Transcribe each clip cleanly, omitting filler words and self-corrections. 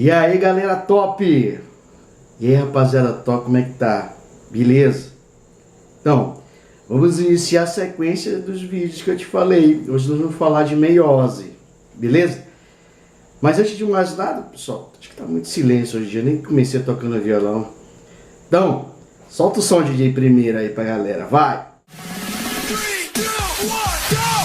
E aí galera top! E aí rapaziada top, como é que tá? Beleza? Então, vamos iniciar a sequência dos vídeos que eu te falei. Hoje nós vamos falar de meiose, beleza? Mas antes de mais nada, pessoal, acho que tá muito silêncio hoje em dia, nem comecei tocando violão. Então, solta o som de DJ primeiro aí pra galera, vai! 3, 2, 1, go!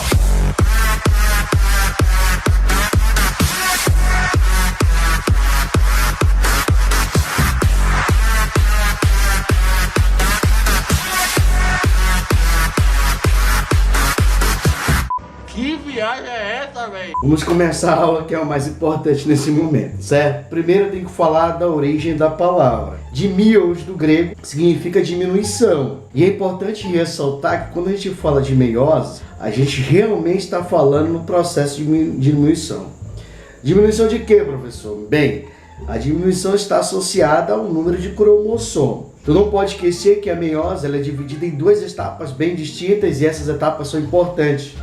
Que viagem é essa, velho? Vamos começar a aula que é o mais importante nesse momento, certo? Primeiro eu tenho que falar da origem da palavra. Dimios, do grego, significa diminuição. E é importante ressaltar que quando a gente fala de meiose, a gente realmente está falando no processo de diminuição. Diminuição de quê, professor? Bem, a diminuição está associada ao número de cromossomo. Tu não pode esquecer que a meiose ela é dividida em duas etapas bem distintas e essas etapas são importantes.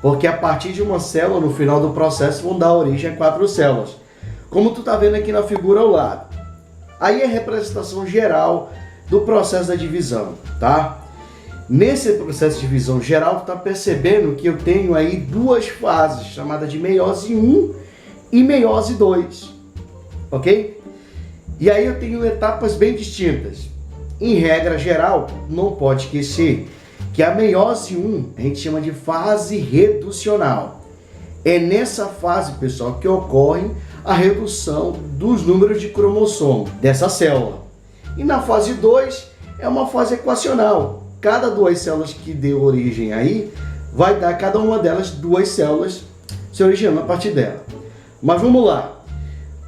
Porque a partir de uma célula, no final do processo, vão dar origem a 4 células. Como tu tá vendo aqui na figura ao lado. Aí é a representação geral do processo da divisão, tá? Nesse processo de divisão geral, tu tá percebendo que eu tenho aí duas fases, chamadas de meiose 1 e meiose 2, ok? E aí eu tenho etapas bem distintas. Em regra geral, não pode esquecer que a meiose 1 a gente chama de fase reducional. É nessa fase, pessoal, que ocorre a redução dos números de cromossomo dessa célula. E na fase 2 é uma fase equacional. Cada duas células que deu origem aí, vai dar cada uma delas duas células se originando a partir dela. Mas vamos lá.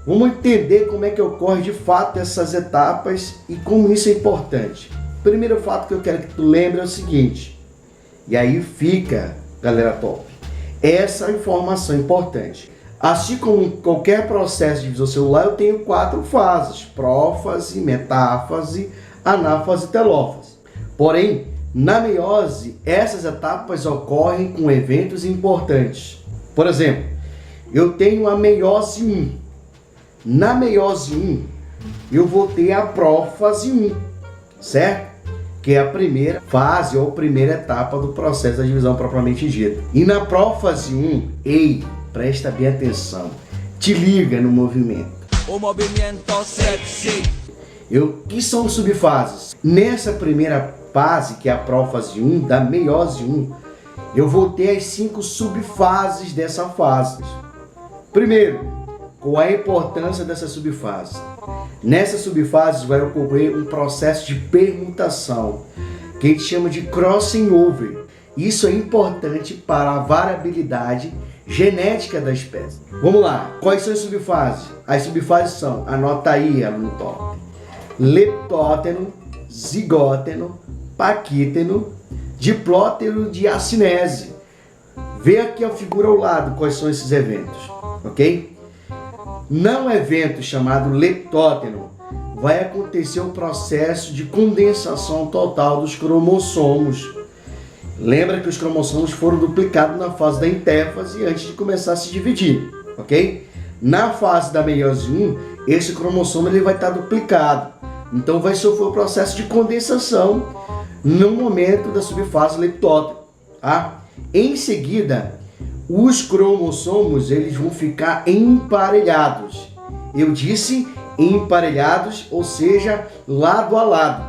Vamos entender como é que ocorre de fato essas etapas e como isso é importante. O primeiro fato que eu quero que tu lembre é o seguinte, e aí fica, galera top, essa informação importante. Assim como em qualquer processo de divisão celular, eu tenho 4 fases, prófase, metáfase, anáfase e telófase. Porém, na meiose, essas etapas ocorrem com eventos importantes. Por exemplo, eu tenho a meiose 1. Na meiose 1, eu vou ter a prófase 1, certo? Que é a primeira fase ou primeira etapa do processo da divisão propriamente dita. E na prófase 1, ei, presta bem atenção, te liga no movimento. O movimento sexy. Que são subfases? Nessa primeira fase, que é a prófase 1, da meiose 1, eu vou ter as 5 subfases dessa fase. Primeiro, qual é a importância dessa subfase? Nessas subfases vai ocorrer um processo de permutação, que a gente chama de crossing over. Isso é importante para a variabilidade genética da espécie. Vamos lá, quais são as subfases? As subfases são, anota aí, aluno top, leptóteno, zigóteno, paquíteno, diplóteno de acinese. Vê aqui a figura ao lado quais são esses eventos, ok? No evento chamado leptóteno, vai acontecer o processo de condensação total dos cromossomos. Lembra que os cromossomos foram duplicados na fase da intéfase antes de começar a se dividir, ok? Na fase da meiose 1, esse cromossomo ele vai estar duplicado. Então vai sofrer o processo de condensação no momento da subfase leptóteno, tá? Em seguida, os cromossomos eles vão ficar emparelhados. Eu disse emparelhados, ou seja, lado a lado.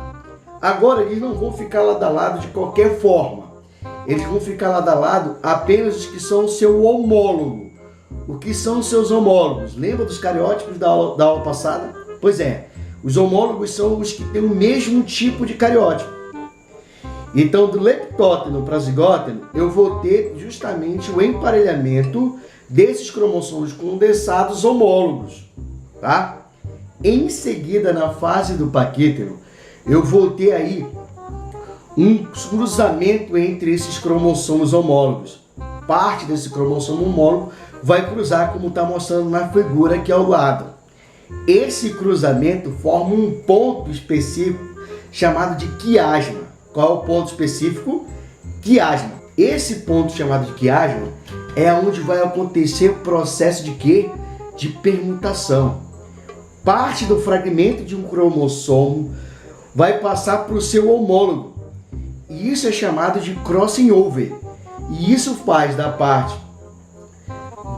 Agora eles não vão ficar lado a lado de qualquer forma. Eles vão ficar lado a lado apenas os que são o seu homólogo. O que são os seus homólogos? Lembra dos cariótipos da aula passada? Pois é, os homólogos são os que têm o mesmo tipo de cariótipo. Então, do leptóteno para zigóteno, eu vou ter justamente o emparelhamento desses cromossomos condensados homólogos, tá? Em seguida, na fase do paquíteno, eu vou ter aí um cruzamento entre esses cromossomos homólogos. Parte desse cromossomo homólogo vai cruzar, como está mostrando na figura aqui ao lado. Esse cruzamento forma um ponto específico chamado de quiasma. Qual é o ponto específico? Quiasma. Esse ponto chamado de quiasma é onde vai acontecer o processo de quê? De permutação. parte do fragmento de um cromossomo vai passar para o seu homólogo. E isso é chamado de crossing over. E isso faz da parte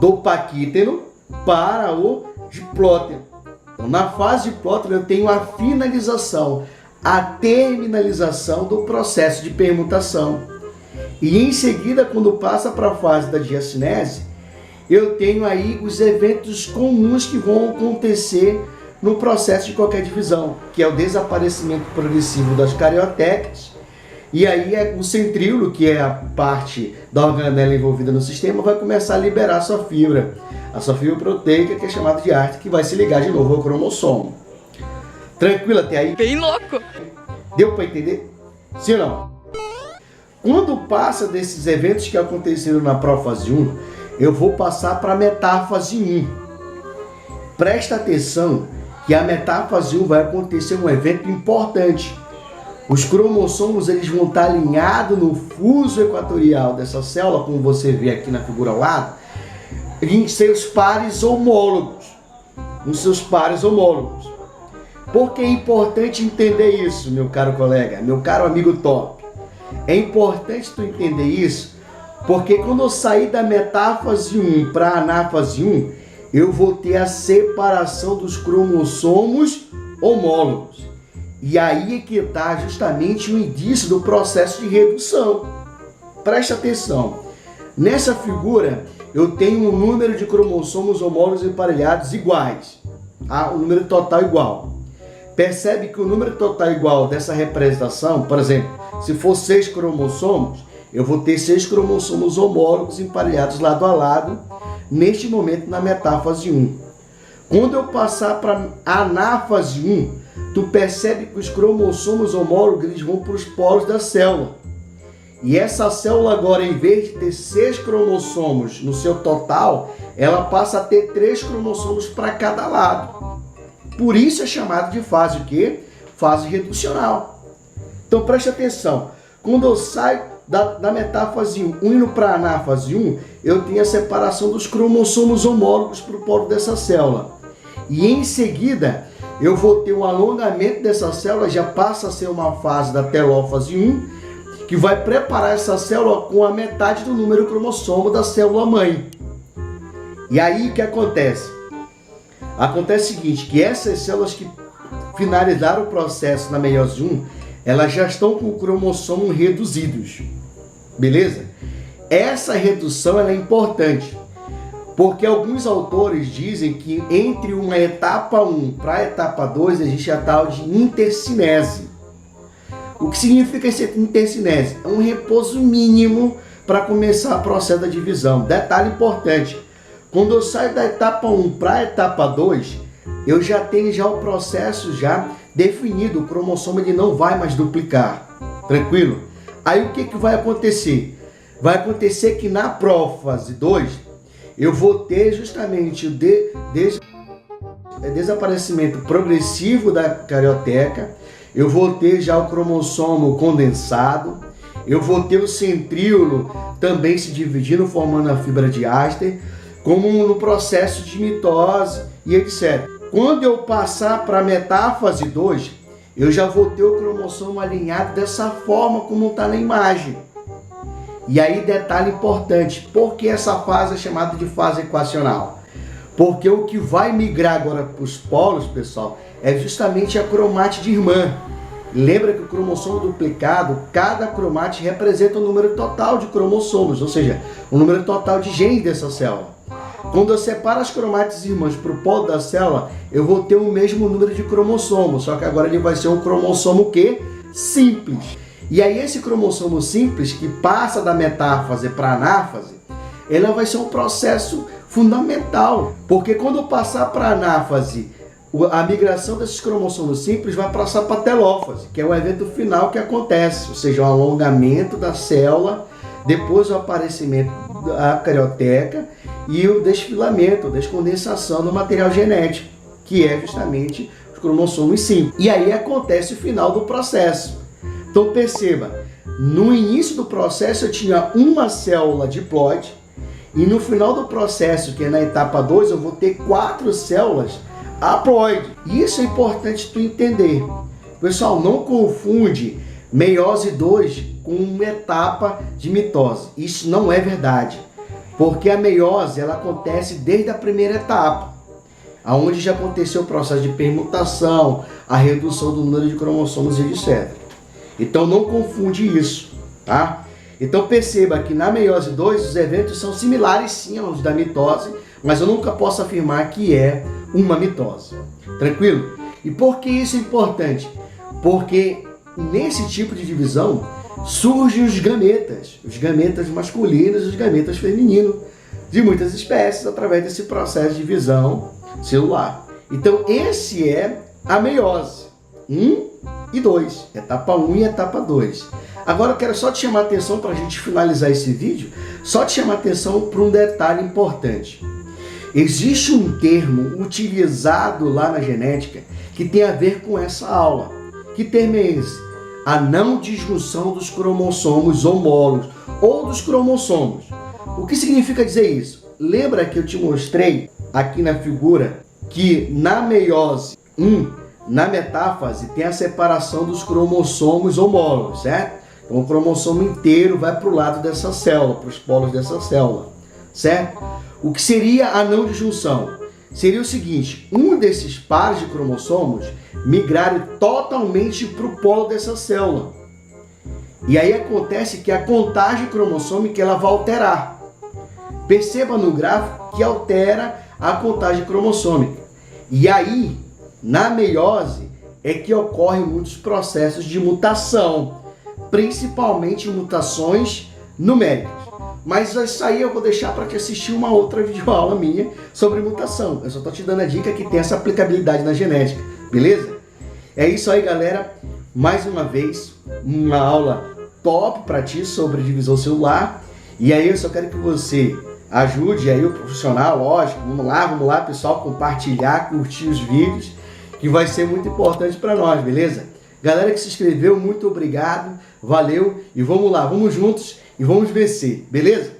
do paquíteno para o diplóteno. Então, na fase diplóteno eu tenho a finalização, a terminalização do processo de permutação. E em seguida, quando passa para a fase da diacinese, eu tenho aí os eventos comuns que vão acontecer no processo de qualquer divisão, que é o desaparecimento progressivo das cariotecas, e aí o centríolo, que é a parte da organela envolvida no sistema, vai começar a liberar a sua fibra proteica, que é chamada de arte, que vai se ligar de novo ao cromossomo. Tranquilo até aí? Bem louco! Deu para entender? Sim ou não? Quando passa desses eventos que aconteceram na prófase 1, eu vou passar para a metáfase 1. Presta atenção que a metáfase 1 vai acontecer um evento importante. Os cromossomos eles vão estar alinhados no fuso equatorial dessa célula, como você vê aqui na figura ao lado, em seus pares homólogos. Por que é importante entender isso, meu caro colega, meu caro amigo top? É importante tu entender isso, porque quando eu sair da metáfase 1 para a anáfase 1, eu vou ter a separação dos cromossomos homólogos. E aí é que está justamente o indício do processo de redução. Preste atenção. Nessa figura, eu tenho um número de cromossomos homólogos emparelhados iguais. O número total igual. Percebe que o número total igual dessa representação, por exemplo, se for 6 cromossomos, eu vou ter 6 cromossomos homólogos emparelhados lado a lado, neste momento na metáfase 1. Quando eu passar para a anáfase 1, tu percebe que os cromossomos homólogos eles vão para os polos da célula. E essa célula agora, em vez de ter 6 cromossomos no seu total, ela passa a ter 3 cromossomos para cada lado. Por isso é chamado de fase o quê? Fase reducional. Então preste atenção. Quando eu saio da metáfase 1 indo para a anáfase 1, eu tenho a separação dos cromossomos homólogos para o polo dessa célula. E em seguida, eu vou ter um alongamento dessa célula, já passa a ser uma fase da telófase 1, que vai preparar essa célula com a metade do número cromossomo da célula mãe. E aí o que acontece? Acontece o seguinte, que essas células que finalizaram o processo na meiose 1, elas já estão com o cromossomo reduzidos. Beleza? Essa redução ela é importante, porque alguns autores dizem que entre uma etapa 1 para a etapa 2 existe a tal de intercinese. O que significa essa intercinese? É um repouso mínimo para começar o processo da divisão. Detalhe importante, quando eu saio da etapa 1 para a etapa 2, eu já tenho o processo já definido, o cromossomo ele não vai mais duplicar. Tranquilo? Aí o que vai acontecer? Vai acontecer que na prófase 2, eu vou ter justamente o desaparecimento progressivo da carioteca, eu vou ter já o cromossomo condensado, eu vou ter o centríolo também se dividindo, formando a fibra de Aster, como no processo de mitose e etc. Quando eu passar para a metáfase 2, eu já vou ter o cromossomo alinhado dessa forma como está na imagem. E aí, detalhe importante, por que essa fase é chamada de fase equacional? Porque o que vai migrar agora para os polos, pessoal, é justamente a cromátide irmã. Lembra que o cromossomo duplicado, cada cromátide representa o número total de cromossomos, ou seja, o número total de genes dessa célula. Quando eu separo as cromátides irmãs para o polo da célula, eu vou ter o mesmo número de cromossomos, só que agora ele vai ser um cromossomo o quê? Simples. E aí esse cromossomo simples, que passa da metáfase para a anáfase, ele vai ser um processo fundamental, porque quando eu passar para a anáfase, a migração desses cromossomos simples vai passar para a telófase, que é o evento final que acontece, ou seja, o alongamento da célula, depois o aparecimento da carioteca e o desfilamento, a descondensação do material genético, que é justamente os cromossomos simples. E aí acontece o final do processo. Então perceba, no início do processo eu tinha uma célula diploide e no final do processo, que é na etapa 2, eu vou ter 4 células haploide. Isso é importante tu entender. Pessoal, não confunde meiose 2 com uma etapa de mitose. Isso não é verdade. Porque a meiose ela acontece desde a primeira etapa, aonde já aconteceu o processo de permutação, a redução do número de cromossomos e etc. Então não confunde isso, tá? Então perceba que na meiose 2 os eventos são similares sim aos da mitose, mas eu nunca posso afirmar que é uma mitose. Tranquilo? E por que isso é importante? Porque nesse tipo de divisão surgem os gametas masculinos e os gametas femininos de muitas espécies através desse processo de divisão celular. Então esse é a meiose 1 e 2, etapa 1 e etapa 2. Agora eu quero só te chamar a atenção para a gente finalizar esse vídeo, só te chamar a atenção para um detalhe importante. Existe um termo utilizado lá na genética que tem a ver com essa aula. Que termo é esse? A não disjunção dos cromossomos homólogos ou dos cromossomos. O que significa dizer isso? Lembra que eu te mostrei aqui na figura que na meiose 1, na metáfase, tem a separação dos cromossomos homólogos, certo? Então o cromossomo inteiro vai para o lado dessa célula, para os polos dessa célula, certo? O que seria a não disjunção? Seria o seguinte, um desses pares de cromossomos migrarem totalmente para o polo dessa célula. E aí acontece que a contagem cromossômica ela vai alterar. Perceba no gráfico que altera a contagem cromossômica. E aí, na meiose, é que ocorrem muitos processos de mutação, principalmente mutações numéricas. Mas isso aí eu vou deixar para te assistir uma outra videoaula minha sobre mutação. Eu só estou te dando a dica que tem essa aplicabilidade na genética, beleza? É isso aí, galera. Mais uma vez, uma aula top para ti sobre divisão celular. E aí eu só quero que você ajude aí o profissional, lógico. Vamos lá, pessoal, compartilhar, curtir os vídeos, que vai ser muito importante para nós, beleza? Galera que se inscreveu, muito obrigado, valeu. E vamos lá, vamos juntos e vamos vencer, beleza?